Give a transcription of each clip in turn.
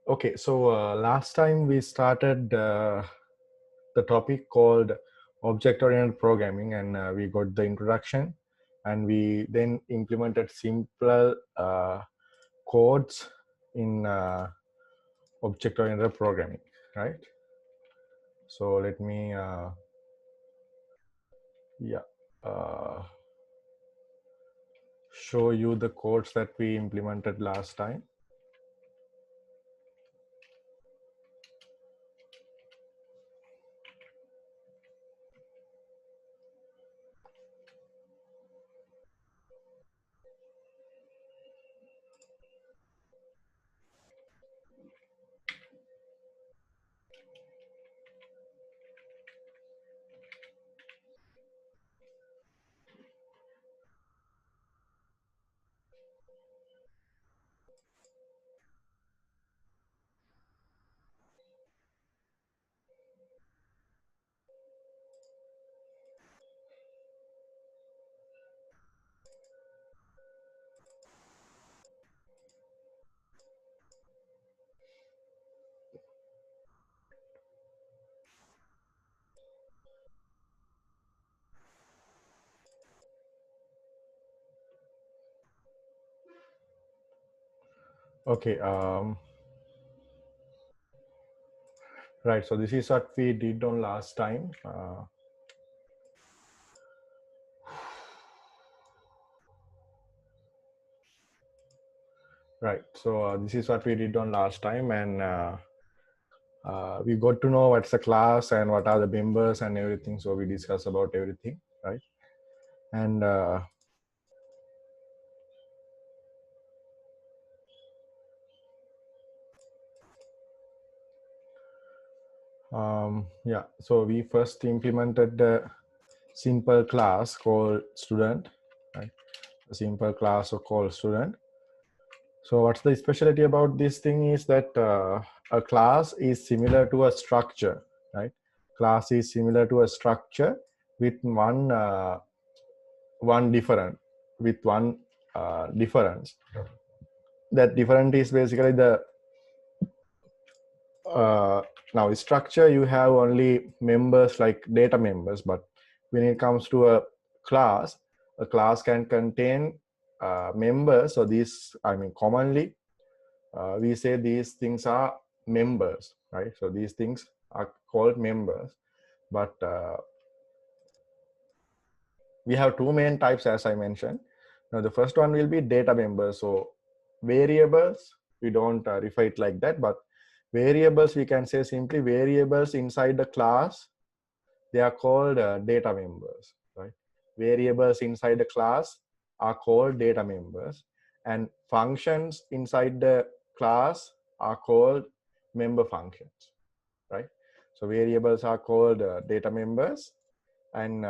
Okay, so last time we started the topic called object-oriented programming, and we got the introduction, and we then implemented simple codes in object-oriented programming, right? So let me, show you the codes that we implemented last time. Okay, right. So this is what we did on last time. Right. So this is what we did on last time, and we got to know what's the class and what are the members and everything. So we discuss about everything, right? And yeah, so we first implemented the simple class called student, right? A simple class called student. So what's the specialty about this thing is that a class is similar to a structure, right? Class is similar to a structure with one different, with one difference. That different is basically the now structure. You have only members like data members, but when it comes to a class can contain members. So these, I mean, commonly we say these things are members, right? So these things are called members, but we have two main types, as I mentioned. Now the first one will be data members. So variables, we don't refer it like that, but variables, we can say simply variables inside the class, they are called data members, right? Variables inside the class are called data members, and functions inside the class are called member functions, right? So variables are called data members, and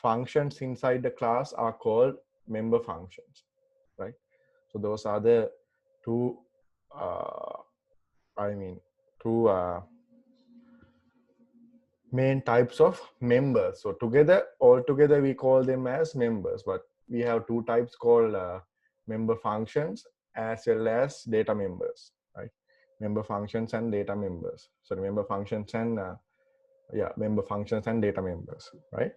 functions inside the class are called member functions, right? So those are the two uh, two main types of members. So together, all together, we call them as members, but we have two types called member functions as well as data members, right? Member functions and data members. So member functions and member functions and data members, right?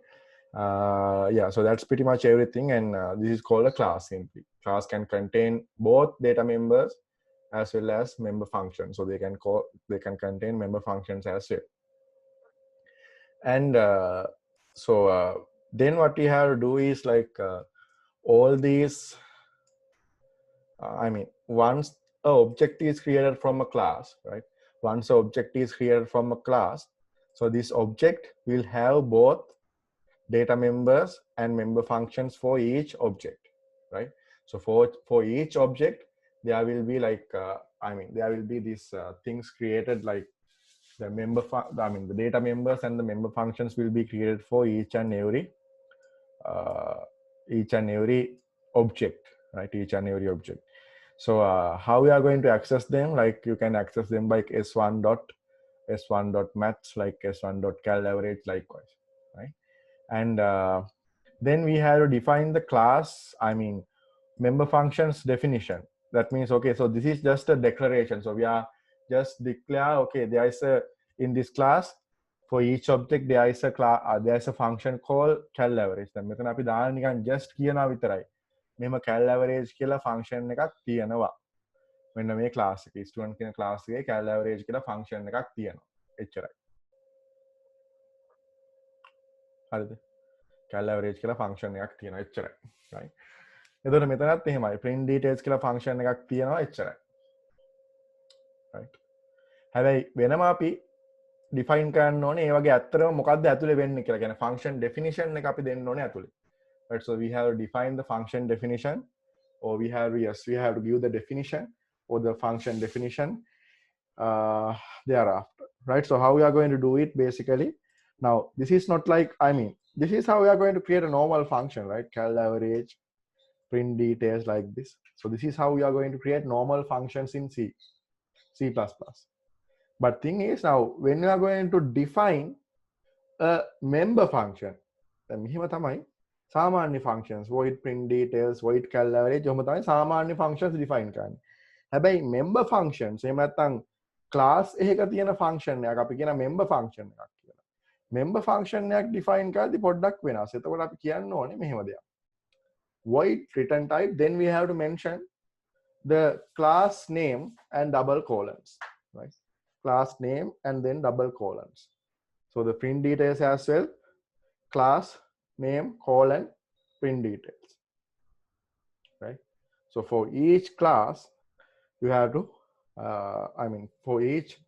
Yeah, so that's pretty much everything, and this is called a class. Simply, class can contain both data members as well as member functions, so they can contain member functions as well. And then what we have to do is like all these once a object is created from a class, right? Once an object is created from a class, so this object will have both data members and member functions for each object, right? So for each object, there will be like there will be these things created, like the the data members and the member functions will be created for uh, each and every object, right? Each and every object. So how we are going to access them? Like you can access them like s1.maths, like s1.cal average, likewise, right? And then we have to define the class, member functions definition. That means, okay, so this is just a declaration. So we are just declare, okay, there is a, in this class, for each object there is a class, there is a function called cal average. දැන් මෙතන අපි දාන්න නිකන් just කියනවා විතරයි. මෙහෙම cal average කියලා function එකක් තියෙනවා. මෙන්න මේ class එකේ student කියන class එකේ cal average කියලා function එකක් තියෙනවා. එච්චරයි. හරිද? cal average කියලා function එකක් තියෙනවා. එච්චරයි. right? එතකොට මෙතනත් එහෙමයි. print details කියලා function එකක් තියෙනවා. එච්චරයි. right? හැබැයි වෙනම අපි define කරන්න ඕනේ ඒ වගේ ඇත්තටම මොකක්ද ඇතුලේ වෙන්නේ කියලා. කියන්නේ function definition එක අපි දෙන්න ඕනේ ඇතුලේ. right? So we have to define the function definition, or we have to give the definition or the function definition thereafter, right? So how we are going to do it basically, now this is not like, I mean, this is how we are going to create a normal function, right? Cal average, print details, like this. So this is how we are going to create normal functions in C++. But thing is, now when we are going to define a member function, then මෙහෙම තමයි සාමාන්‍ය functions, void print details, void cal average, ඔහොම තමයි සාමාන්‍ය functions define කරන්නේ. හැබැයි member functions එහෙම නැත්නම් class එකක තියෙන function එකක් අපි කියන member function එකක් කියලා. member function එකක් define කරද්දී පොඩ්ඩක් වෙනස්. එතකොට අපි කියන්න ඕනේ මෙහෙම දෙයක්. void return type, then we have to mention the class name and double colons, right? Class name and then double colons. So the print details as well, class name colon print details, right? So for each class you have to for each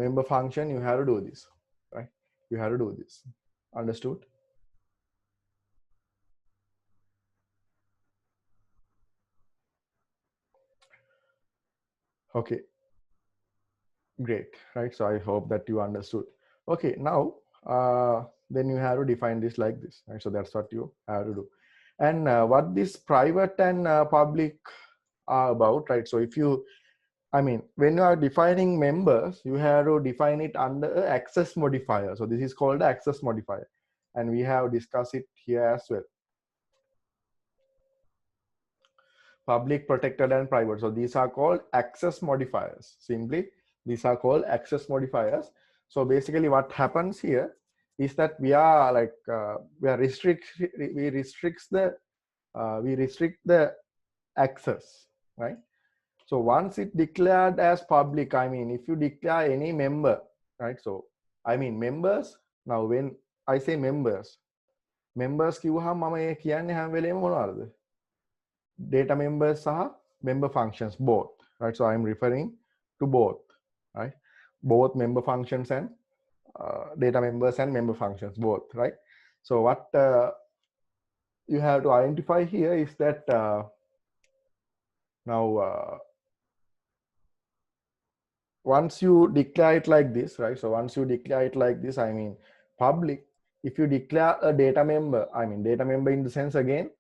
member function you have to do this, right? You have to do this. Understood? Okay, great, right? So I hope that you understood. Okay, now then you have to define this like this, right? So that's what you have to do. And what this private and public are about, right? So if you, I mean, when you are defining members, you have to define it under access modifier. So this is called the access modifier, and we have discussed it here as well. Public, protected, and private. So these are called access modifiers. Simply, these are called access modifiers. So basically what happens here is that we are like we restrict the access, right? So once it declared as public, I mean, if you declare any member, right? So I mean members, now when I say members කිව්වහම මම ඒ කියන්නේ හැම වෙලේම මොනවද? Data members සහ member functions, both, right? So I'm referring to both, right? Both member functions and data members and member functions, both, right? So what you have to identify here is that now once you declare it like this, right? So once you declare it like this, I mean public, if you declare a data member, I mean data member in the sense, again,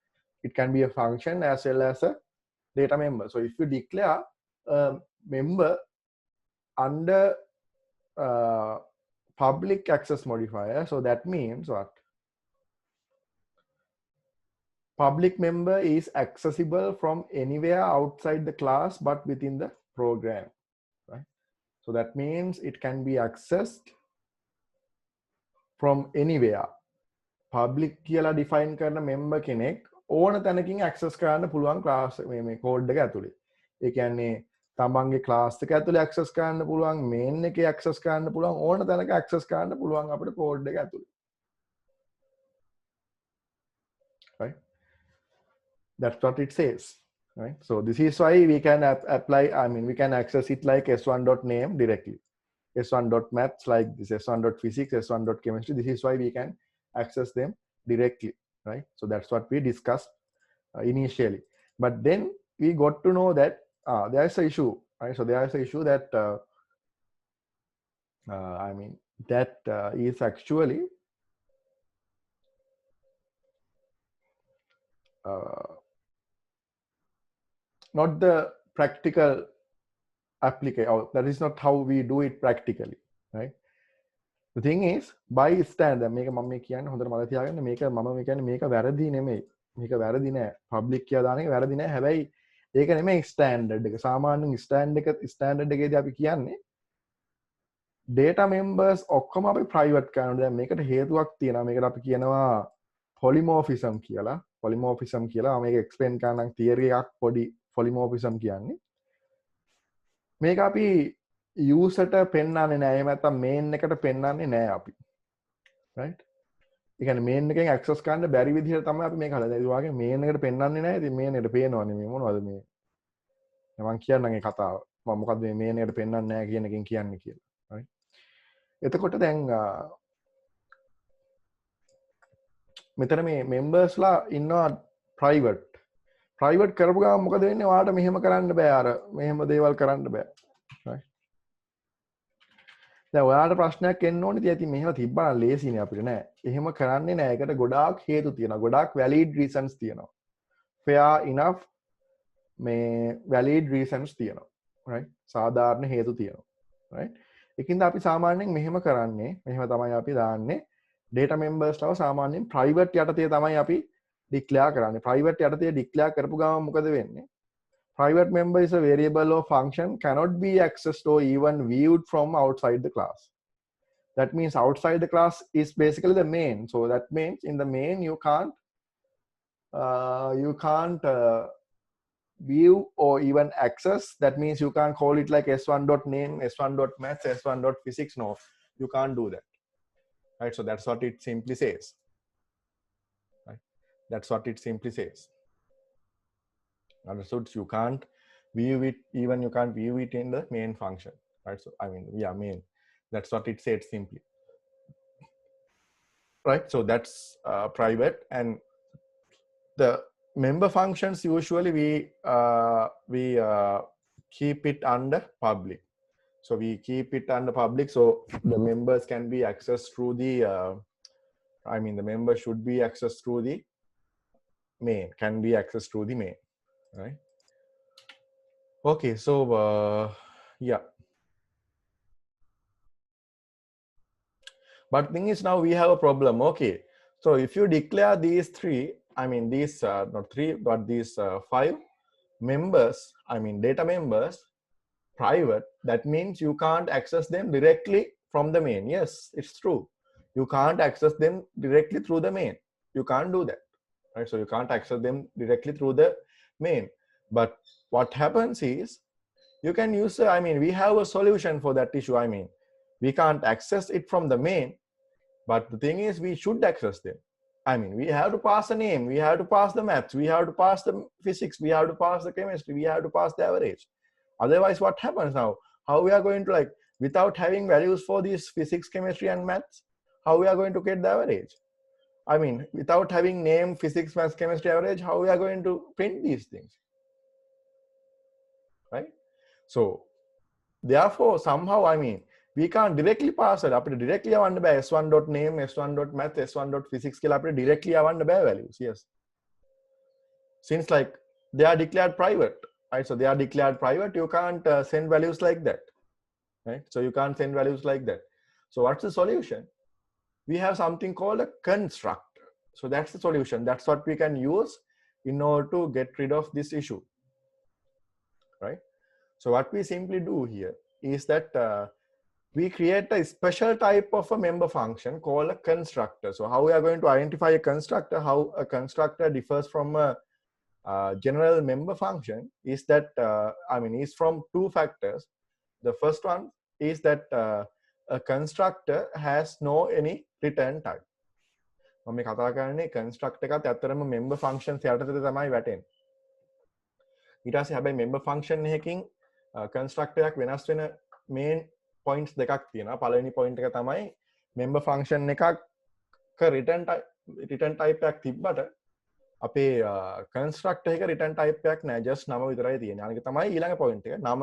it can be a function as well as a data member. So if you declare a member under public access modifier, so that means what? Public member is accessible from anywhere outside the class but within the program, right? So that means it can be accessed from anywhere. Public කියලා define කරන member කෙනෙක් ඕන තැනකින් access කරන්න පුළුවන් class මේ code එක ඇතුලේ. ඒ කියන්නේ තමන්ගේ class එක ඇතුලේ access කරන්න පුළුවන්, main එකේ access කරන්න පුළුවන්, ඕන තැනක access කරන්න පුළුවන් අපිට code එක ඇතුලේ. Right? That's what it says, right? So this is why we can apply, I mean, we can access it like s1.name directly, s1.maths like this, s1.physics, s1.chemistry. This is why we can access them directly, right? So that's what we discussed initially. But then we got to know that there's an issue, right? So there's an issue that I mean that is actually not the practical application, or that is not how we do it practically, right? The thing is, by standard, මේක මම මේ කියන්නේ හොඳට මතක තියාගන්න, මේක මම මේ කියන්නේ මේක වැරදි නෙමෙයි. මේක වැරදි නෑ. public කියලා දාන එක වැරදි නෑ. හැබැයි ඒක නෙමෙයි ස්ටෑන්ඩඩ් එක. සාමාන්‍යයෙන් ස්ටෑන්ඩඩ් එකේදී අපි කියන්නේ data members ඔක්කොම අපි private කරනවා. දැන් මේකට හේතුවක් තියෙනවා. මේකට අපි කියනවා polymorphism කියලා. polymorphism කියලා මේක explain කරන්න theory එකක් පොඩි polymorphism කියන්නේ. මේක අපි userට පෙන්වන්නේ නැහැ. එහෙම නැත්නම් main එකට පෙන්වන්නේ නැහැ අපි. right? ඒ කියන්නේ main එකෙන් access කරන්න බැරි විදිහට තමයි අපි මේක හදලා. ඒ වගේ main එකට පෙන්වන්නේ නැහැ. ඉතින් main එකට පේනවනේ මේ මොනවද මේ. මම කියන්නම් ඒ කතාව. මම මොකද්ද මේ main එකට පෙන්වන්නේ නැහැ කියන එකෙන් කියන්නේ කියලා. right? එතකොට දැන් මෙතන මේ members ලා ඉන්නවා private කරපු ගමන් මොකද වෙන්නේ? ඔයාලට මෙහෙම කරන්න බෑ. අර මෙහෙම දේවල් කරන්න බෑ. right? දැන් ඔයාලට ප්‍රශ්නයක් එන්න ඕනේ. ඉතින් මෙහෙම තිබ්බනම් ලේසිනේ අපිට නෑ. එහෙම කරන්නේ නෑ. ඒකට ගොඩාක් හේතු තියෙනවා. ගොඩාක් valid reasons තියෙනවා. fair enough මේ valid reasons තියෙනවා. right? සාධාරණ හේතු තියෙනවා. right? ඒකින්ද අපි සාමාන්‍යයෙන් මෙහෙම කරන්නේ. මෙහෙම තමයි අපි දාන්නේ. data members ලව සාමාන්‍යයෙන් private යටතේ තමයි අපි declare කරන්නේ. private යටතේ declare කරපු ගමන් මොකද වෙන්නේ? Private member is a variable or function cannot be accessed or even viewed from outside the class. That means outside the class is basically the main. So that means in the main you can't view or even access. That means you can't call it like s1.name, s1.maths, s1.physics. No, you can't do that. Right? So that's what it simply says. Right? That's what it simply says. Understood? You can't view it, even you can't view it in the main function. Right? So I mean, yeah, main. That's what it said simply. Right? So that's private, and the member functions usually we keep it under public. So we keep it under public, so the members can be accessed through the I mean the member should be accessed through the main, can be accessed through the main. Right? Okay, so yeah, but thing is now we have a problem. Okay, so if you declare these three, I mean these not three but these 5 members, I mean data members, private, that means you can't access them directly from the main. Yes, it's true, you can't access them directly through the main. You can't do that. Right? So you can't access them directly through the main. But what happens is you can use I mean we have a solution for that issue. I mean we can't access it from the main, but the thing is we should access them. I mean we have to pass a name, we have to pass the maths, we have to pass the physics, we have to pass the chemistry, we have to pass the average. Otherwise what happens now? How we are going to, like, without having values for these physics, chemistry and maths, how we are going to get the average? I mean without having name, physics, maths, chemistry, average, how we are going to print these things? Right? So therefore somehow I mean we can't directly pass it. අපිට directly යවන්න බෑ s1.name, s1.math, s1.physics කියලා අපිට directly යවන්න බෑ values. Yes, since like they are declared private, right? So they are declared private, you can't send values like that. Right? So you can't send values like that. So what's the solution? We have something called a constructor. So that's the solution. That's what we can use in order to get rid of this issue. Right? So what we simply do here is that we create a special type of a member function called a constructor. So how we are going to identify a constructor, how a constructor differs from a general member function is that I mean is from 2 factors. The first one is that a constructor has no any return type. මම කතා කරන්නේ constructor එකත් ඇත්තටම member functions යටතේ තමයි වැටෙන්නේ. ඊට පස්සේ හැබැයි member function එකකින් constructor එකක් වෙනස් වෙන main points දෙකක් තියෙනවා. පළවෙනි point එක තමයි member function එකක return type එකක් තිබ්බට අපේ constructor එක return type එකක් නෑ, just නම විතරයි තියෙන්නේ. අනික තමයි ඊළඟ point එක. නම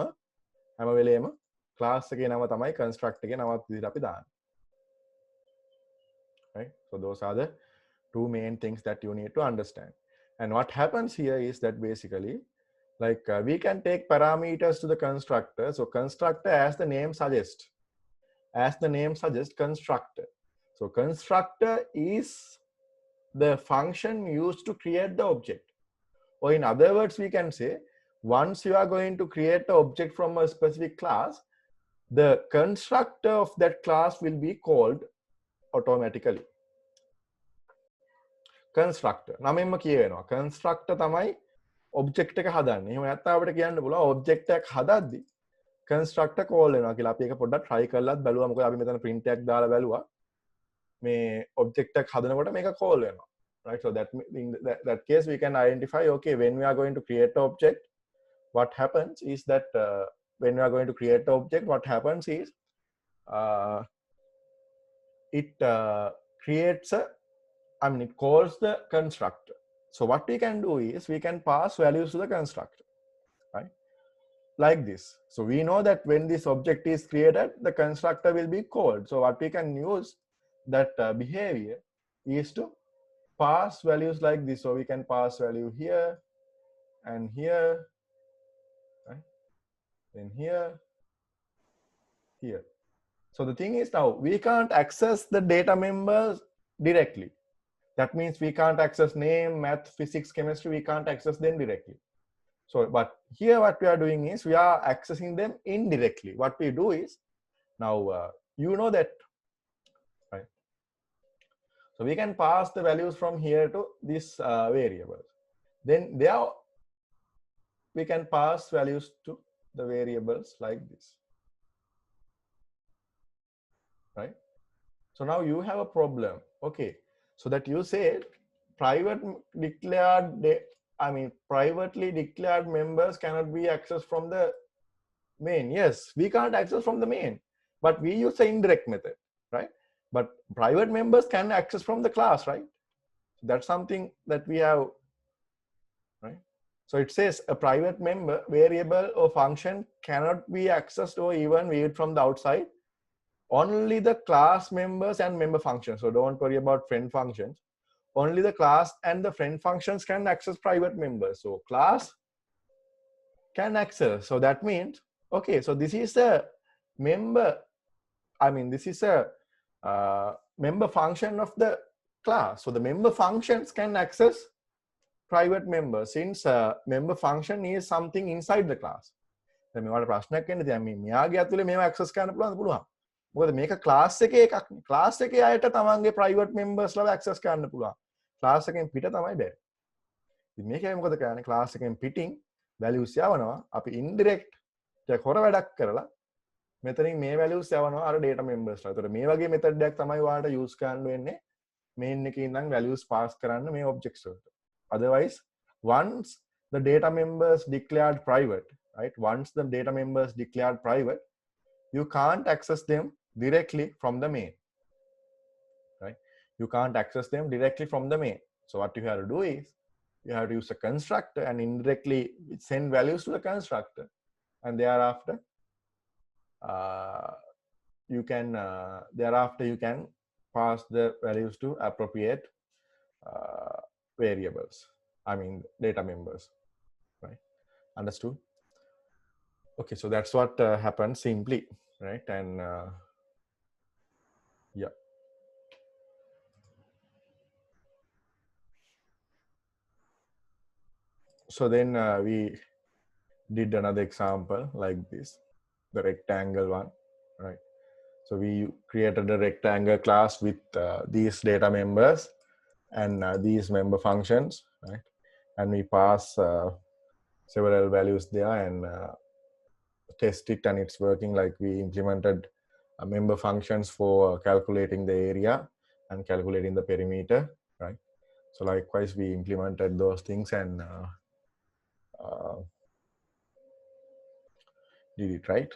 හැම වෙලේම class එකේ නම තමයි constructor එකේ නමත් විදිහට අපි දාන්නේ. Right? So those are the 2 main things that you need to understand. And what happens here is that basically like we can take parameters to the constructor. So constructor, as the name suggests, constructor. So constructor is the function used to create the object. Or in other words, we can say once you are going to create an object from a specific class, the constructor of that class will be called automatically. Constructor. නමෙන්ම කියවෙනවා. Constructor තමයි object එක හදන්නේ. එහෙම නැත්නම් අපිට කියන්න පුළුවන් object එකක් හදද්දි constructor call වෙනවා කියලා. අපි ඒක පොඩ්ඩක් try කරලාත් බලුවා. මොකද අපි මෙතන print එකක් දාලා බලුවා. මේ object එකක් හදනකොට මේක call වෙනවා. Right? So that in that case we can identify, okay, when we are going to create an object, what happens is that when we are going to create an object, what happens is it creates a, it calls the constructor. So what we can do is we can pass values to the constructor, right? Like this. So we know that when this object is created, the constructor will be called. So what we can use that behavior is to pass values like this. So we can pass value here and here, right? Then here, here. So the thing is, now we can't access the data members directly. That means we can't access name, math, physics, chemistry, we can't access them directly. So, but here what we are doing is we are accessing them indirectly. What we do is, now you know that, right? So we can pass the values from here to this variable. Then there we can pass values to the variables like this, right? So now you have a problem. Okay, so that you said privately declared members cannot be accessed from the main. Yes, we can't access from the main, but we use the indirect method, right? But private members can access from the class, right? That's something that we have, right? So it says a private member variable or function cannot be accessed or even viewed from the outside. Only the class members and member functions. So don't worry about friend functions. Only the class and the friend functions can access private members. So class can access. So that means, okay, so this is a member. This is a member function of the class. So the member functions can access private members since member function is something inside the class. දැන් මේවට ප්‍රශ්නයක් එන්නේ දැන් මෙයාගේ ඇතුලේ මේව access කරන්න පුළුවන්. මොකද මේක class එකේ එකක් නේ. class එකේ අයට තමන්ගේ private members ලව access කරන්න පුළුවන්. class එකෙන් පිට තමයි බැරි. ඉතින් මේකයි මොකද කරන්නේ? class එකෙන් පිටින් values යවනවා. අපි indirect එක හොර වැඩක් කරලා මෙතනින් මේ values යවනවා අර data members ලා. ඒතකොට මේ වගේ method එකක් තමයි ඔයාලට use කරන්න වෙන්නේ main එකේ ඉඳන් values pass කරන්න මේ objects වලට. Otherwise, once the data members declared private, right? Once the data members declared private, you can't access them directly from the main, right? You can't access them directly from the main. So what you have to do is you have to use a constructor and indirectly send values to the constructor, and thereafter you can pass the values to appropriate variables, data members, right? Understood? Okay, so that's what happens simply, right? And yeah. So then we did another example like this, the rectangle one, right? So we created a rectangle class with these data members and these member functions, right? And we pass several values there and test it, and it's working. Like we implemented member functions for calculating the area and calculating the perimeter, right? So likewise, we implemented those things and did it, right?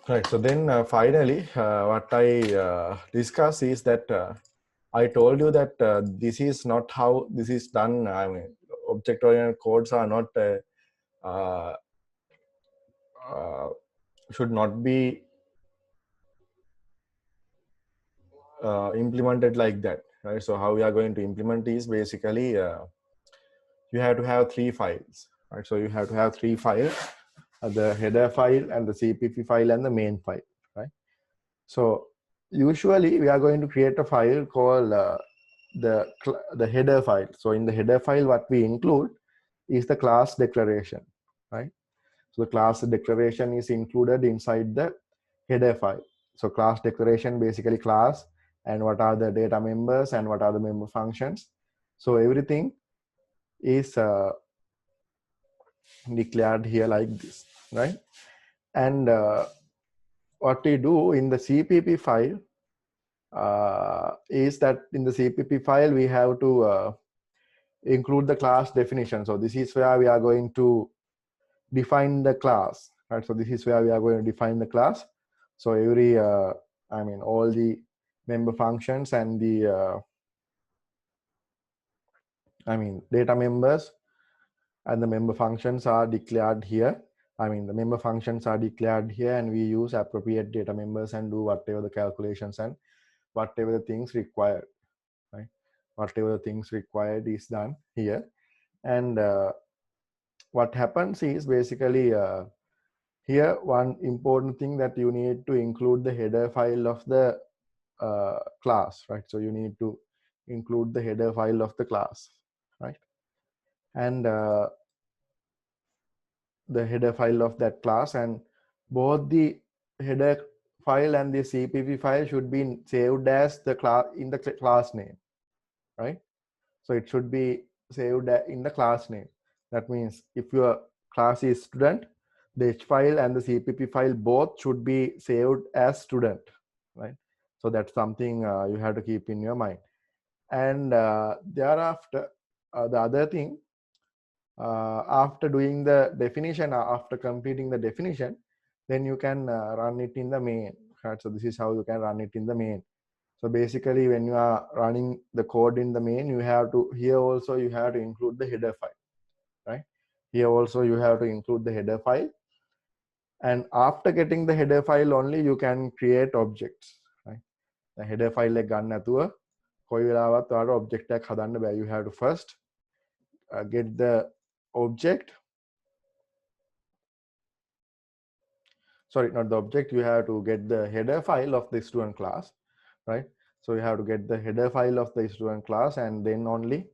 Right. So then finally, what I discuss is that I told you that this is not how this is done. Object-oriented codes are not should not be implemented like that, right? So how we are going to implement is basically you have to have 3 files, right? So you have to have 3 files, the header file and the CPP file and the main file, right? So usually we are going to create a file called the header file. So in the header file, what we include is the class declaration, right? So the class declaration is included inside the header file. So class declaration, basically class and what are the data members and what are the member functions. So everything is declared here like this, right? And what we do in the CPP file is that in the CPP file we have to include the class definition. So this is where we are going to define the class, right? So this is where we are going to define the class. So every all the member functions and the data members and the member functions are declared here. The member functions are declared here, and we use appropriate data members and do whatever the calculations and whatever the things required, right? Whatever the things required is done here. And what happens is basically here one important thing that you need to include the header file of the class, right? So you need to include the header file of the class, right? And the header file of that class, and both the header file and the CPP file should be saved as the class in the class name, right? So it should be saved in the class name. That means if your class is student, the H file and the CPP file both should be saved as student, right? So that's something you have to keep in your mind. And thereafter, the other thing, after doing the definition, after completing the definition, then you can run it in the main, right? So this is how you can run it in the main. So basically when you are running the code in the main, you have to, here also you have to include the header file, right? Here also you have to include the header file. And after getting the header file only, you can create objects, right? The header file එක ගන්න නැතුව කොයි වෙලාවත් ඔයාලට object එකක් හදන්න බෑ. You have to first get the object. Sorry, not the object. You have to get the header file of the student class, right? So you have to get the header file of the student class, and then only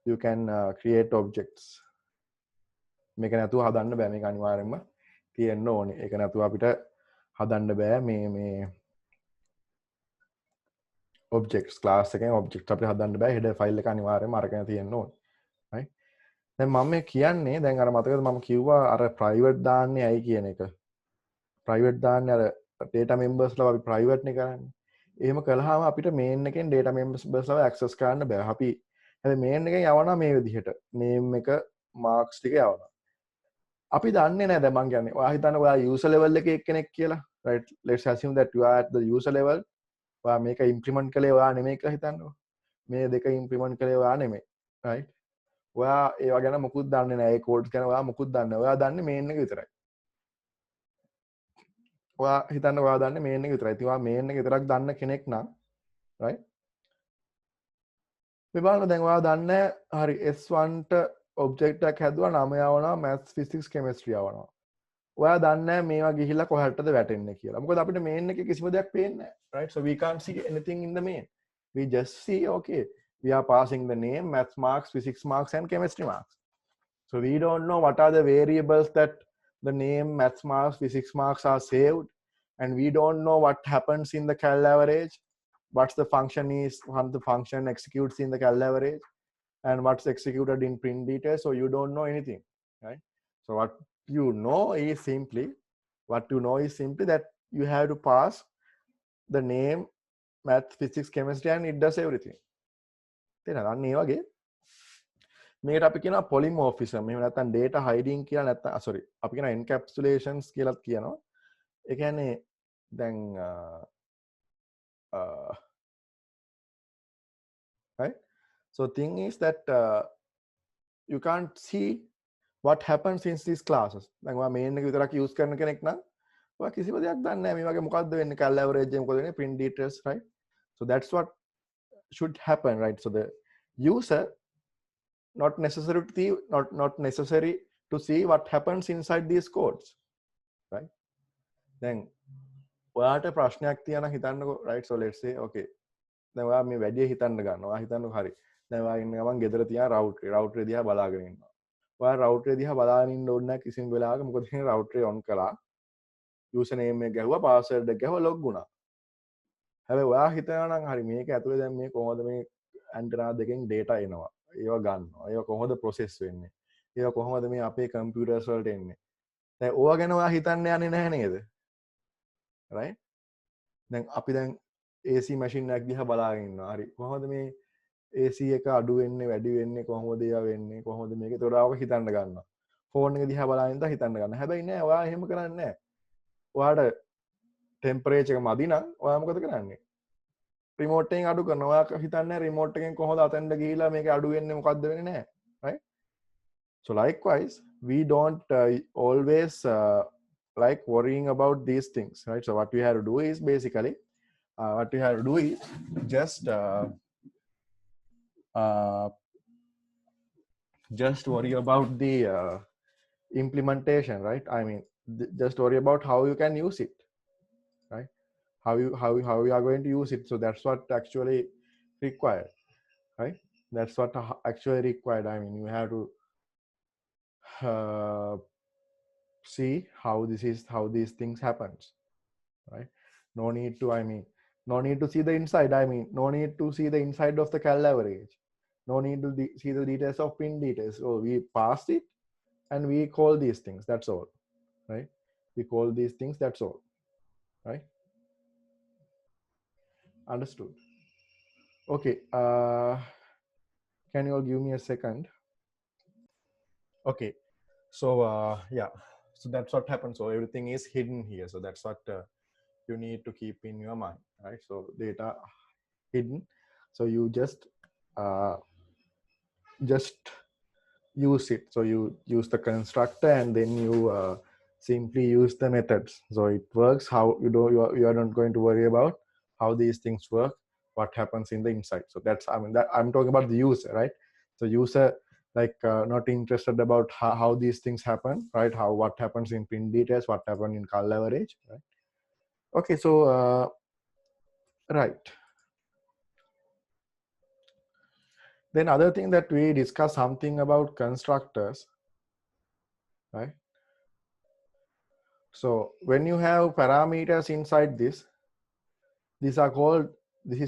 you can create objects. මේක නැතුව හදන්න බෑ. මේක අනිවාර්යයෙන්ම තියෙන්න ඕනේ. ඒක නැතුව අපිට හදන්න බෑ මේ objects class එකෙන් objects අපිට හදන්න බෑ. header file එක අනිවාර්යයෙන්ම අරගෙන තියෙන්න ඕනේ, right? දැන් මම මේ කියන්නේ දැන් අර මතකද මම කිව්වා අර private දාන්නේ ඇයි කියන එක. private දාන්නේ අර data members ලා අපි private නේ කරන්නේ. එහෙම කළාම අපිට main එකෙන් data members ලා access කරන්න බෑ. අපි හැබැයි main එකෙන් යවනවා මේ විදිහට. name එක marks ටික යවනවා. අපි දන්නේ නැහැ දැන් මං කියන්නේ. ඔයා හිතන්න ඔයා user level එකේ එක්කෙනෙක් කියලා. right? Let's assume that you are at the user level. ඔයා මේක implement කළේ ඔයා නෙමෙයි කියලා හිතන්නකෝ. මේ දෙක implement කළේ ඔයා නෙමෙයි. right? ඔයා ඒවා ගැන මොකුත් දන්නේ නැහැ. ඒ codes ගැන ඔයා මොකුත් දන්නේ නැහැ. ඔයා දන්නේ main එක විතරයි. ඔයා හිතන්න ඔයා දන්නේ main එක විතරයි. ඉතින් ඔයා main එක විතරක් දන්න කෙනෙක් නම් right? මේ බලන්න දැන් ඔයා දන්නේ හරි S1 ට object එකක් හැදුවා නම යවනවා maths physics chemistry යවනවා. ඔයා දන්නේ මේවා ගිහිල්ලා කොහටද වැටෙන්නේ කියලා. මොකද අපිට main එකේ කිසිම දෙයක් පේන්නේ නැහැ. right? So we can't see anything in the main. We just see, okay, we are passing the name, maths marks, physics marks and chemistry marks. So we don't know what are the variables that the name, maths marks, physics marks are saved, and we don't know what happens in the cal average, what's the function is, what the function executes in the cal average, and what's executed in print details. So you don't know anything, right? So what you know is simply that you have to pass the name, math, physics, chemistry, and it does everything. තේරෙනවද? අන්න ඒ වගේ මේකට අපි කියනවා polymorphism. එහෙම නැත්නම් data hiding කියලා නැත්නම් sorry අපි කියනවා encapsulations කියලාත් කියනවා. ඒ කියන්නේ දැන් right? So thing is that you can't see what happens in these classes. දැන් ඔයා main එක විතරක් use කරන කෙනෙක් නම් ඔයා කිසිම දෙයක් දන්නේ නැහැ. මේ වගේ මොකද්ද වෙන්නේ cal average එක මොකද වෙන්නේ print details, right? So that's what should happen, right? So the user not necessary to see, not necessary to see what happens inside these codes, right? Then ඔයාට ප්‍රශ්නයක් තියෙනවා හිතන්නකෝ, right? So let's say okay, දැන් ඔයා මේ වැඩි හිතන්න ගන්නවා. හිතන්නකෝ හරි. දැන් ඔයා ඉන්න ගමන් ගෙදර තියා රවුටරේ දිහා බලාගෙන ඉන්නවා. ඔයා රවුටරේ දිහා බලාගෙන ඉන්න ඕනේ නැහැ කිසිම වෙලාවක. මොකද ඉතින් රවුටරේ on කළා. යූසර් නේම් එක ගැහුවා, පාස්වර්ඩ් එක ගැහුවා, ලොග් වුණා. හැබැයි ඔයා හිතනවා නම් හරි මේක ඇතුලේ දැන් මේ කොහොමද මේ ඇන්ටනා දෙකෙන් data එනවා. ඒවා ගන්නවා. ඒවා කොහොමද process වෙන්නේ? ඒවා කොහොමද මේ අපේ computers වලට එන්නේ? දැන් ඕවා ගැන ඔයා හිතන්න යන්නේ නැහැ නේද? right? දැන් අපි දැන් AC මැෂින් එකක් දිහා බලාගෙන ඉන්නවා. හරි. කොහොමද මේ AC එක අඩු වෙන්නේ, වැඩි වෙන්නේ, කොහොමද ඒවා වෙන්නේ, කොහොමද මේක තොරාවක හිතන්න ගන්නවා. ෆෝන් එක දිහා බලාගෙන ඉඳලා හිතන්න ගන්නවා. හැබැයි නෑ, ඔයා එහෙම කරන්නේ නෑ. ඔයාට ටෙම්පරේචර් එක මදි නම් ඔයා මොකද කරන්නේ? රිමෝට් එකෙන් අඩු කරනවා. ඔයා හිතන්නේ රිමෝට් එකෙන් කොහොමද අතෙන්ට ගිහිලා මේක අඩු වෙන්නේ, මොකද්ද වෙන්නේ නෑ. right? So likewise, we don't always like worrying about these things, right? So what we have to do is basically just worry about the implementation, right? I mean, just worry about how you can use it, right? How you are going to use it. So that's what actually required, right? That's what actually required. I mean, you have to see how these things happens, right? No need to see the inside. I mean, no need to see the inside of the cal average. No need to see the details of pin details. So we pass it and we call these things. That's all, right? We call these things. That's all, right? Understood? Okay. Can you all give me a second? Okay. So yeah. So that's what happens. So everything is hidden here. So that's what you need to keep in your mind, right? So data hidden. So you just use it. So you use the constructor and then you simply use the methods. So it works. How you are not going to worry about how these things work, what happens in the inside. So that's, I mean, that I'm talking about the user, right? So user like not interested about how these things happen, right? What happens in pin details, what happens in call average, right? Okay, so right. Then other thing that we discuss something about constructors, right? So when you have parameters inside this is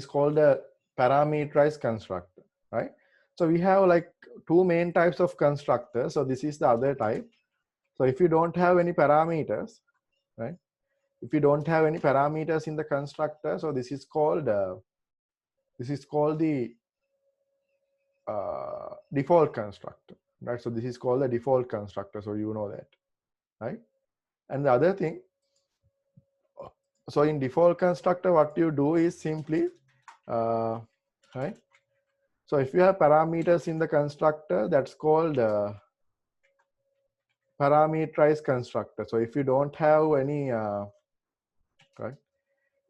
called a parameterized constructor, right? So we have like two main types of constructors. So this is the other type. So if you don't have any parameters, right? If you don't have any parameters in the constructor, so this is called the default constructor, right? So this is called the default constructor. So you know that, right? And the other thing, so in default constructor, what you do is simply, right? So if you have parameters in the constructor, that's called parameterized constructor. So if you don't have any, right?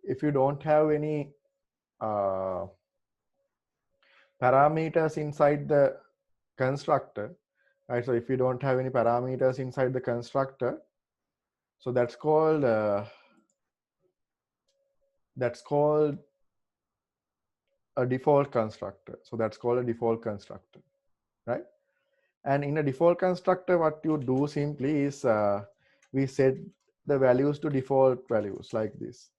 If you don't have any parameters inside the constructor, right? So if you don't have any parameters inside the constructor, so that's called a default constructor. So that's called a default constructor, right? And in a default constructor, what you do simply is we set the values to default values like this.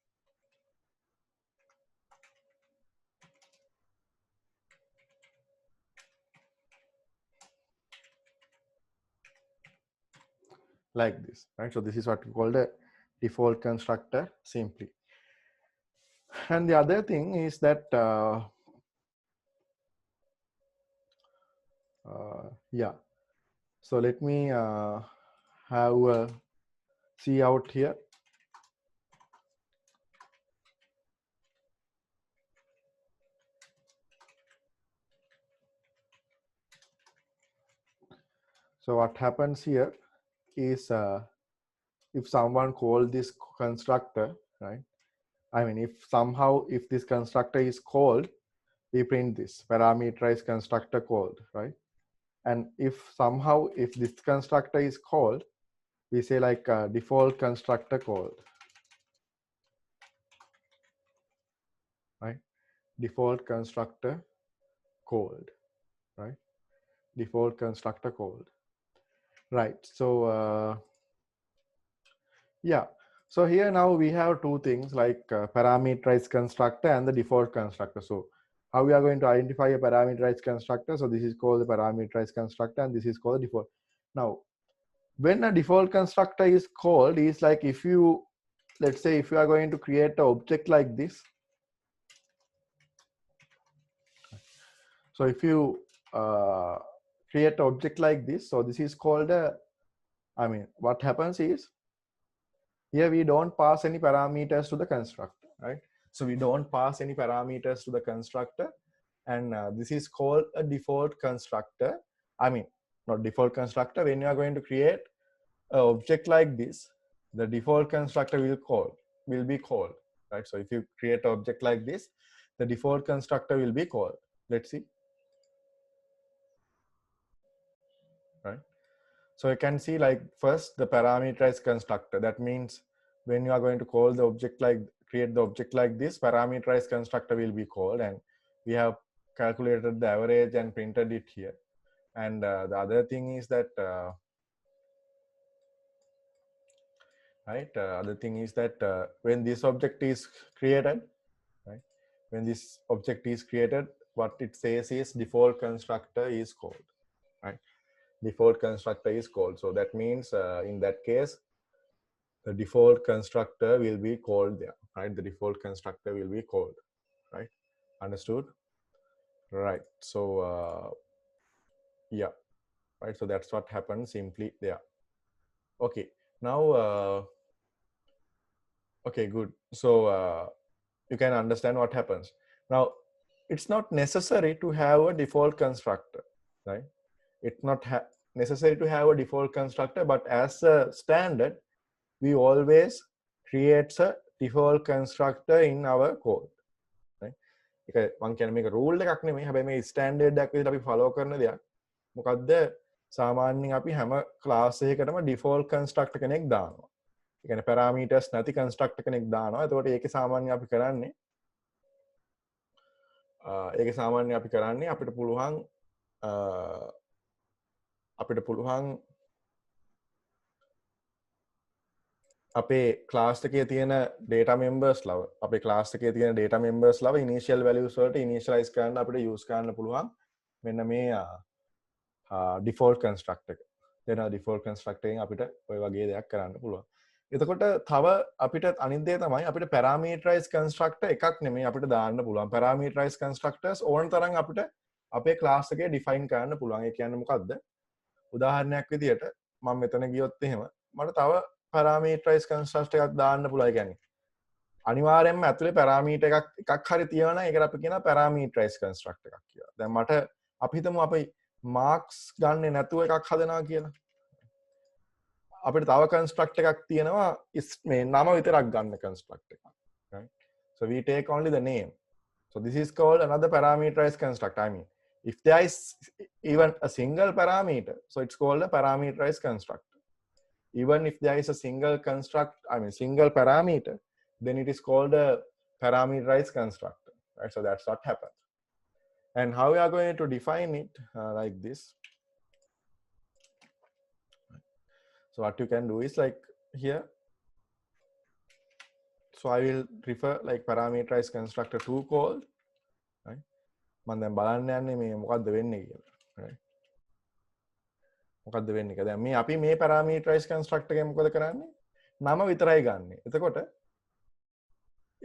Like this, right? So this is what we call the default constructor simply. And the other thing is that yeah, so let me have see out here. So what happens here is if someone calls this constructor, right? I mean, if somehow, if this constructor is called, we print this parameterized constructor called, right? And if somehow, if this constructor is called, we say like default constructor called, right? Default constructor called, right? Default constructor called, right? So yeah, so here now we have two things like parameterized constructor and the default constructor. So how we are going to identify a parameterized constructor? So this is called the parameterized constructor and this is called the default. Now when a default constructor is called, is like if you, let's say if you are going to create an object like this. So if you create an object like this, so this is called a, I mean, what happens is here we don't pass any parameters to the constructor, right? So we don't pass any parameters to the constructor, and this is called a default constructor. I mean, not default constructor. When you are going to create an object like this, the default constructor will be called, right? So if you create an object like this, the default constructor will be called. Let's see, right? So you can see like first the parameterized constructor. That means when you are going to call the object like, create the object like this, parameterized constructor will be called, and we have calculated the average and printed it here. And the other thing is that other thing is that when this object is created, right, when this object is created, what it says is default constructor is called, right? Default constructor is called. So that means in that case the default constructor will be called there, right? The default constructor will be called, right? Understood? Right. So yeah, right. So that's what happens simply there. Okay. Now okay, good. So you can understand what happens. Now it's not necessary to have a default constructor, right? It's not necessary to have a default constructor, but as a standard we always creates a default constructor in our code, right? ඒක මම කියන්නේ මේක rule එකක් නෙමෙයි. හැබැයි මේ standard එකක් විදිහට අපි ෆලෝ කරන දෙයක්. මොකද්ද? සාමාන්‍යයෙන් අපි හැම ක්ලාස් එකකටම ඩිෆෝල්ට් කන්ස්ට්‍රක්ටර් කෙනෙක් දානවා. ඒ කියන්නේ පැරාමීටර්ස් නැති කන්ස්ට්‍රක්ටර් කෙනෙක් දානවා. එතකොට ඒකේ සාමාන්‍යයෙන් අපි කරන්නේ අපිට පුළුවන් අපේ ක්ලාස් එකේ තියෙන data members ලව අපේ ක්ලාස් එකේ තියෙන data members ලව initial values වලට initialize කරන්න අපිට use කරන්න පුළුවන් මෙන්න මේ default constructor එක. දෙන default constructor එකෙන් අපිට ඔය වගේ දෙයක් කරන්න පුළුවන්. එතකොට තව අපිට අනිත් දේ තමයි අපිට parameterized constructor එකක් නෙමෙයි අපිට දාන්න පුළුවන්. parameterized constructors ඕන තරම් අපිට අපේ ක්ලාස් එකේ define කරන්න පුළුවන්. ඒ කියන්නේ මොකද්ද? උදාහරණයක් විදියට මම මෙතන ගියොත් එහෙම මට තව parameterized constructor එකක් දාන්න පුළුවන්. කියන්නේ අනිවාර්යයෙන්ම ඇතුලේ parameter එකක් හරි තියෙනවා නම් ඒකට අපි කියනවා parameterized constructor එකක් කියලා. දැන් මට අපි හිතමු අපි marks ගන්නෙ නැතුව එකක් හදනවා කියලා. අපිට තව constructor එකක් තියෙනවා මේ නම විතරක් ගන්න constructor එකක්. Right? So we take only the name. So this is called another parameterized constructor. I mean, if there is even a single parameter, so it's called a parameterized constructor. Even if there is a single single parameter, then it is called a parameterized constructor, right? So that's what happens. And how we are going to define it like this. So what you can do is like here. So I will refer like parameterized constructor to called, right? මම දැන් බලන්න යන්නේ මේ මොකද්ද වෙන්නේ කියලා, right? මොකද්ද වෙන්නේ කියලා. දැන් මේ අපි මේ parameterized constructor එකෙන් මොකද කරන්නේ? නම විතරයි ගන්නෙ. එතකොට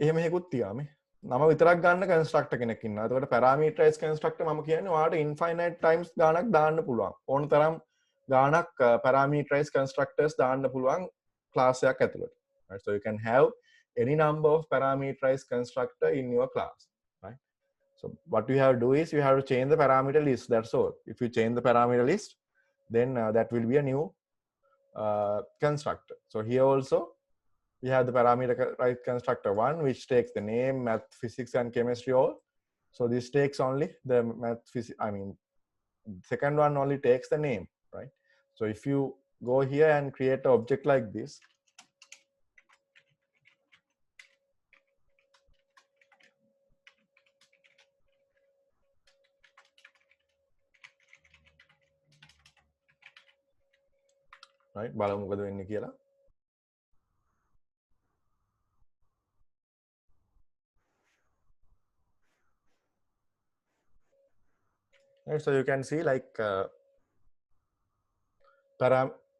එහෙම හේකුත් තියා මේ නම විතරක් ගන්න constructor කෙනෙක් ඉන්නවා. එතකොට parameterized constructor මම කියන්නේ ඔයාලට infinite times ගාණක් දාන්න පුළුවන්. ඕන තරම් ගාණක් parameterized constructors දාන්න පුළුවන් class එකක් ඇතුළට. Right? So you can have any number of parameterized constructor in your class, right? So what you have to do is you have to change the parameter list. That's all. If you change the parameter list, then that will be a new constructor. So here also we have the parameterized constructor 1, which takes the name, math, physics, and chemistry all. So this takes only the math, physics, second one only takes the name, right? So if you go here and create an object like this, right? බලමු මොකද වෙන්නේ කියලා. Right, so you can see like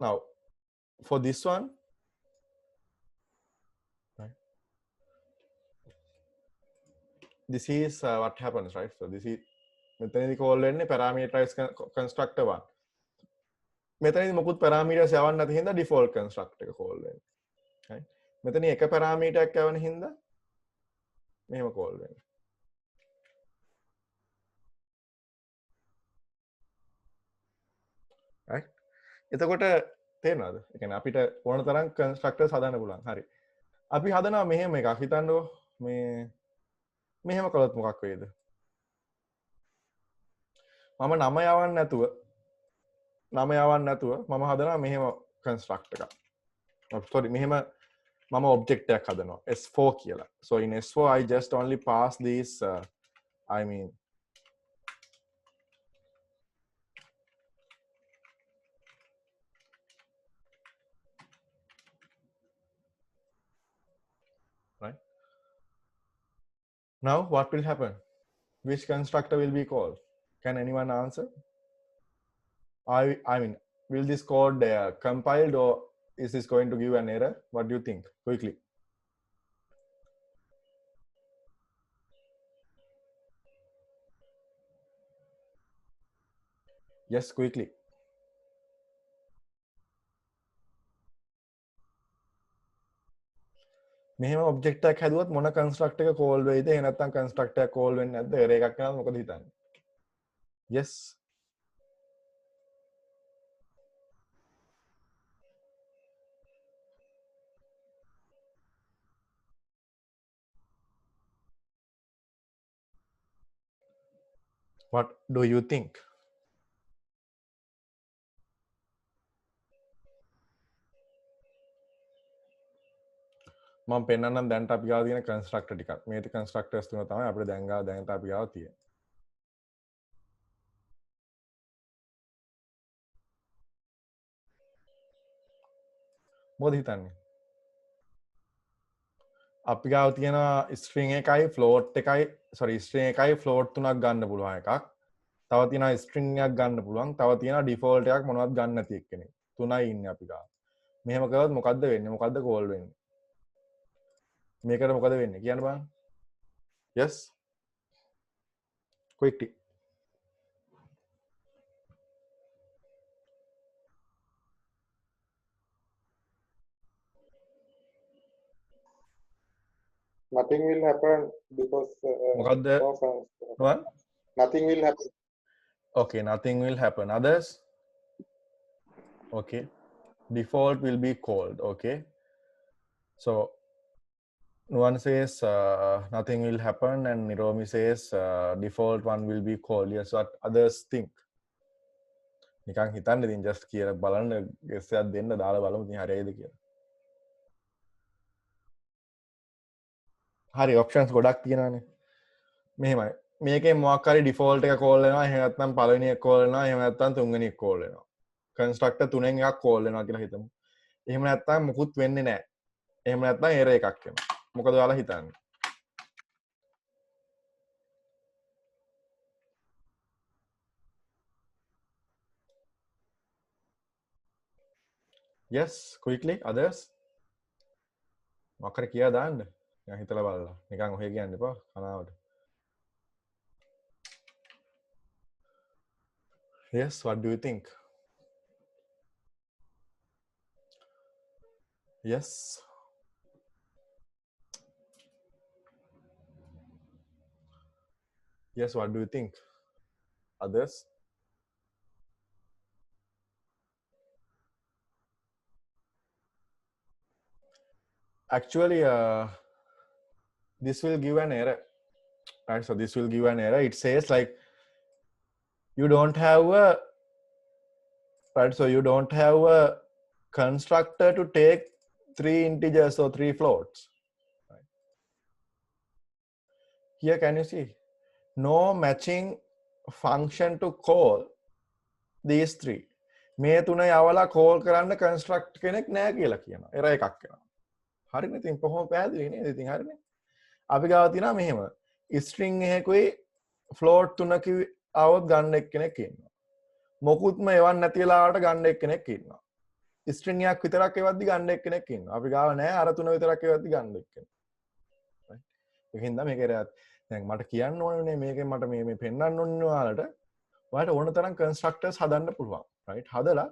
now for this one, right? This is what happens, right? So this is මෙතනදී call වෙන්නේ parameterized constructor 1. මෙතනදී මොකුත් parameters යවන්න නැති හින්දා default constructor එක call වෙන්නේ. right? මෙතන එක parameter එකක් යවන හින්දා මෙහෙම call වෙන්නේ. right? එතකොට තේරෙනවද? ඒ කියන්නේ අපිට ඕන තරම් constructors හදන්න පුළුවන්. හරි. අපි හදනවා මෙහෙම එකක්. හිතන්නකෝ මේ මෙහෙම කළොත් මොකක් වෙයිද? මම නම යවන්න නැතුව මම හදනවා මෙහෙම construct එකක්. sorry මෙහෙම මම object එකක් හදනවා S4 කියලා. So in S4 I just only pass these right? Now what will happen? Which constructor will be called? Can anyone answer? I mean, will this code compiled, or is this going to give an error? What do you think? Quickly. Yes, quickly. මෙහෙම object එකක් හැදුවත් මොන කන්ස්ට්‍රක්ටර් එක call වෙයිද? එහෙම නැත්නම් කන්ස්ට්‍රක්ටර් එක call වෙන්නේ නැද්ද? එරර් එකක් කරනවද? මොකද හිතන්නේ? Yes. What do you think? මම පෙන්නන්නම් දැන්ට අපි ගාව තියෙන කන්ස්ට්‍රක්ටර් ටිකක්. මේ කන්ස්ට්‍රක්ටර්ස් තුන තමයි අපිට දැන්ට අපි ගාව තියෙන්නේ. මොකද හිතන්නේ? අපි ගාව තියෙන ස්ට්‍රිං එකයි ෆ්ලෝට් එකයි ස්ට්‍රිං එකයි ෆ්ලෝට් තුනක් ගන්න පුළුවන් එකක්. තව තියෙනවා ස්ට්‍රිං එකක් ගන්න පුළුවන්. තව තියෙනවා ඩිෆෝල්ට් එකක් මොනවත් ගන්න නැති එක්කෙනෙක්. තුනයි ඉන්නේ අපි ගාව. මෙහෙම කරොත් මොකද්ද වෙන්නේ? මොකද්ද කෝල් වෙන්නේ? මේකට මොකද වෙන්නේ? කියන්න බලන්න. Yes. Quickly. Nothing will happen because මොකද්ද? What? nothing will happen. Okay, nothing will happen. Others? Okay. Default will be called. Okay. So one says nothing will happen, and Niromi says default one will be called. Yes, what others think? නිකන් හිතන්න ඉතින් just කියලා බලන්න guess එකක් දෙන්න දාලා බලමු ඉතින් හරියයිද කියලා. හරි options ගොඩක් තියෙනවානේ. මෙහෙමයි. මේකෙන් මොකක් හරි default එක call වෙනවා. එහෙම නැත්නම් පළවෙනි එක call වෙනවා. එහෙම නැත්නම් තුන්වෙනි එක call වෙනවා. constructor තුනෙන් එකක් call වෙනවා කියලා හිතමු. එහෙම නැත්නම් මුකුත් වෙන්නේ නැහැ. එහෙම නැත්නම් error එකක් එනවා. මොකද ඔයාලා හිතන්නේ? Yes, quickly. Others? මොකක් හරි කියලා දාන්න. නිකන් හිතලා බලලා. නිකන් ඔහෙ කියන්න එපා කනාවට. Yes, what do you think? Yes. Yes, what do you think? Others? actually this will give an error, right? So this will give an error. It says like you don't have a, right, so you don't have a constructor to take 3 integers or 3 floats, right? Here can you see no matching function to call these 3. මේ තුන යවලා call කරන්න construct කෙනෙක් නෑ කියලා කියනවා. error එකක් එනවා. හරිනේ? ඉතින් කොහොම පැහැදිලි නේද? ඉතින් හරිනේ. අපි ගාව තියෙනවා මෙහෙම string එකකුයි float තුනක આવොත් ගන්න එක්කෙනෙක් ඉන්නවා. මොකුත්ම එවන්න නැති වෙලාවට ගන්න එක්කෙනෙක් ඉන්නවා. string එකක් විතරක් එවද්දි ගන්න එක්කෙනෙක් ඉන්නවා. අපි ගාව නෑ අර තුන විතරක් එවද්දි ගන්න එක්කෙනෙක්. right? ඒකින්ද මේක error. දැන් මට කියන්න ඕනේ මේකෙන් මට මේ පෙන්වන්න ඕනේ ඔයාලට. ඔයාලට ඕන තරම් constructors හදන්න පුළුවන්. right? හදලා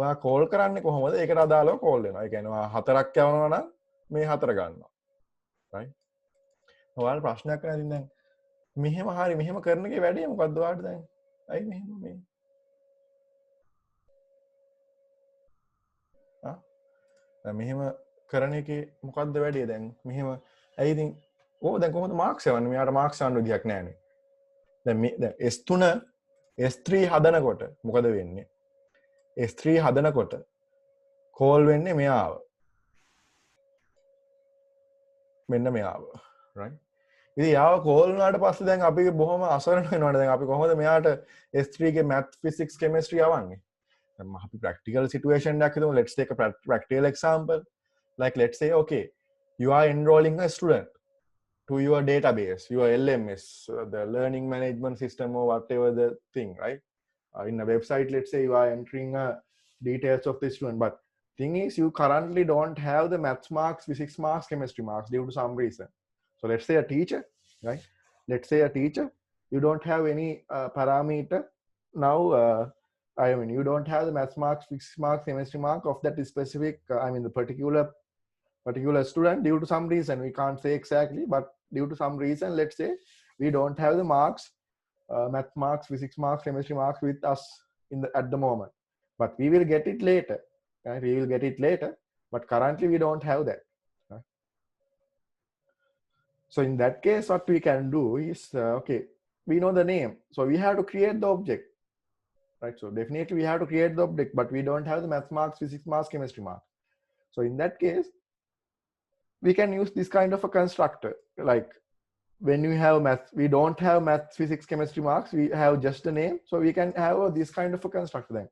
ඔයා කෝල් කරන්නේ කොහොමද? ඒකට අදාළව කෝල් වෙනවා. ඒ කියන්නේ ඔයා හතරක් යවනවා නම් මේ හතර ගන්නවා. right? ඔයාලට ප්‍රශ්නයක් නැතිනම් දැන් මෙහෙම හරි මෙහෙම කරන එකේ වැඩේ මොකද්ද ඔයාලට දැන්? අයි මෙහෙම මේ මෙහෙම කරන එකේ මොකද්ද වැඩේ දැන්? මෙහෙම ඇයි ඉතින් දැන් කොහොමද මාක්ස් යවන්නේ? මෙයාට මාක්ස් යන්න විදියක් නැහැනේ. දැන් මේ දැන් S3 S3 හදනකොට මොකද වෙන්නේ? S3 හදනකොට කෝල් වෙන්නේ මෙයාව. මෙන්න මෙයාව. right? ඉතින් යාව කෝල් වුණාට පස්සේ දැන් අපි බොහොම අසරණ වෙනවනේ. දැන් අපි කොහොමද මෙයාට S3 ගේ math physics chemistry යවන්නේ? අපි practical situation එකක් හිතමු. Let's take a practical example. Like let's say okay, you are enrolling a student to your database, your LMS, the learning management system or whatever the thing, right? In a website, let's say you are entering details of the student, but thing is you currently don't have the maths marks, physics marks, chemistry marks due to some reason. So let's say a teacher, right? Let's say a teacher, you don't have any parameter now. I mean, you don't have the maths marks, physics marks, chemistry mark of that specific, I mean, the particular student due to some reason. We can't say exactly, but due to some reason, let's say we don't have the marks, math marks, physics marks, chemistry marks with us at the moment, but we will get it later, right? We will get it later, but currently we don't have that, right? So in that case, what we can do is okay, we know the name, so we have to create the object, right? So definitely we have to create the object, but we don't have the math marks, physics marks, chemistry marks. So in that case, we can use this kind of a constructor. Like when you have math, we don't have math, physics, chemistry marks, we have just the name, so we can have this kind of a constructor. Then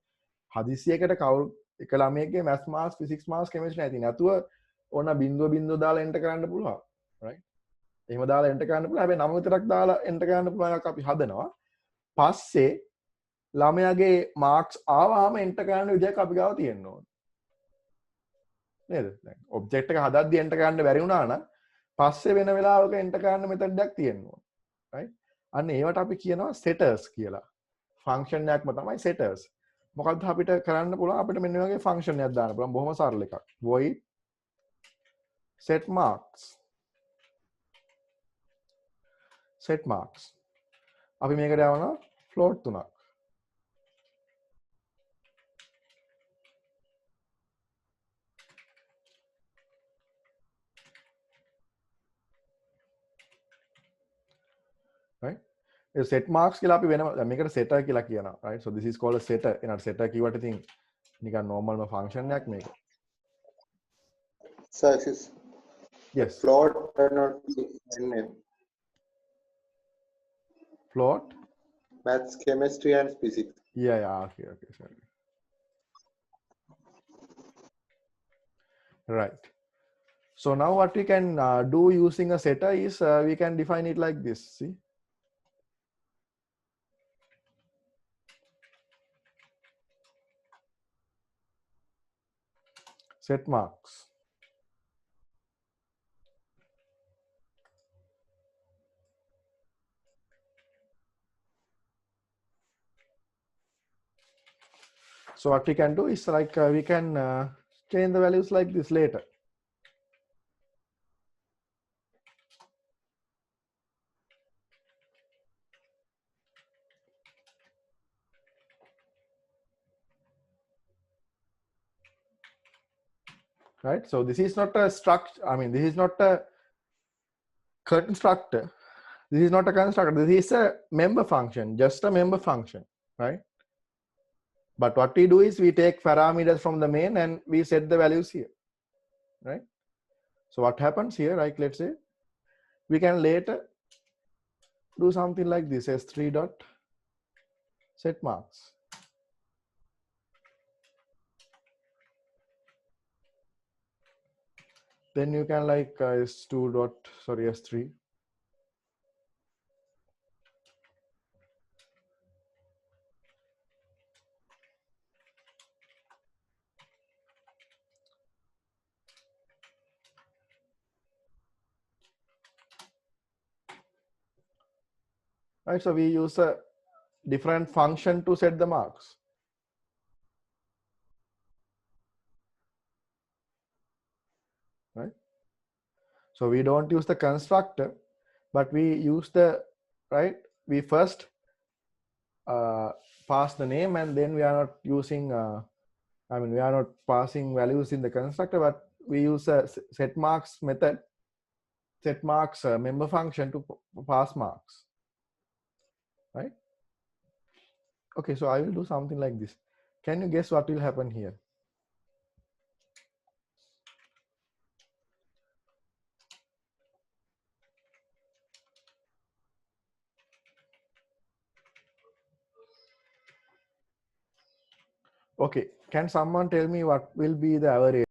හදිසියකට කවුරු එක ළමයෙක්ගේ math marks, physics marks, chemistry නැති නැතුව ඕන බින්දුව බින්දුව දාලා enter කරන්න පුළුවන්, right? එහෙම දාලා එන්ටර් කරන්න පුළුවන්. හැබැයි නම විතරක් දාලා එන්ටර් කරන්න පුළුවන් එකක් අපි හදනවා. පස්සේ ළමයාගේ මාක්ස් ආවම එන්ටර් කරන්න විදියක් අපි ගාව තියෙන්න ඕන. නේද? දැන් ඔබ්ජෙක්ට් එක හදද්දි එන්ටර් කරන්න බැරි වුණා නම් පස්සේ වෙන වෙලාවක එන්ටර් කරන්න මෙතඩ් එකක් තියෙන්න ඕන. right? අන්න ඒවට අපි කියනවා setters කියලා. ෆන්ක්ෂන් එකක්ම තමයි setters. මොකක්ද අපිට කරන්න පුළුවන්? අපිට මෙන්න මේ වගේ ෆන්ක්ෂන් එකක් දාන්න පුළුවන්. බොහොම සරල එකක්. void set marks. set marks. අපි මේකට යවනවා float තුනක්. right? set marks කියලා අපි වෙනම මේකට setter කියලා කියනවා, right? So this is called a setter. එනට setter කිව්වට ඉතින් නිකන් normal function එකක් මේක. So this is yes, float cannot be name. float, Maths, chemistry, and physics. yeah, okay, sorry, right. So now what we can do using a setter is we can define it like this. See, set marks. So what we can do is like we can change the values like this later. right? So this is not a structure. I mean, this is not a constructor. This is not a constructor. This is a member function, just a member function, right? But what we do is we take parameters from the main and we set the values here, right? So what happens here, like let's say, we can later do something like this, s3 dot set marks. Then you can like s2 dot, sorry, s3. Right, so we use a different function to set the marks. Right? So we don't use the constructor, but we use the, right? We first pass the name and then we are not using, I mean, we are not passing values in the constructor, but we use a set marks method, set marks member function to pass marks, right? Okay, so I will do something like this. Can you guess what will happen here? Okay, can someone tell me what will be the average?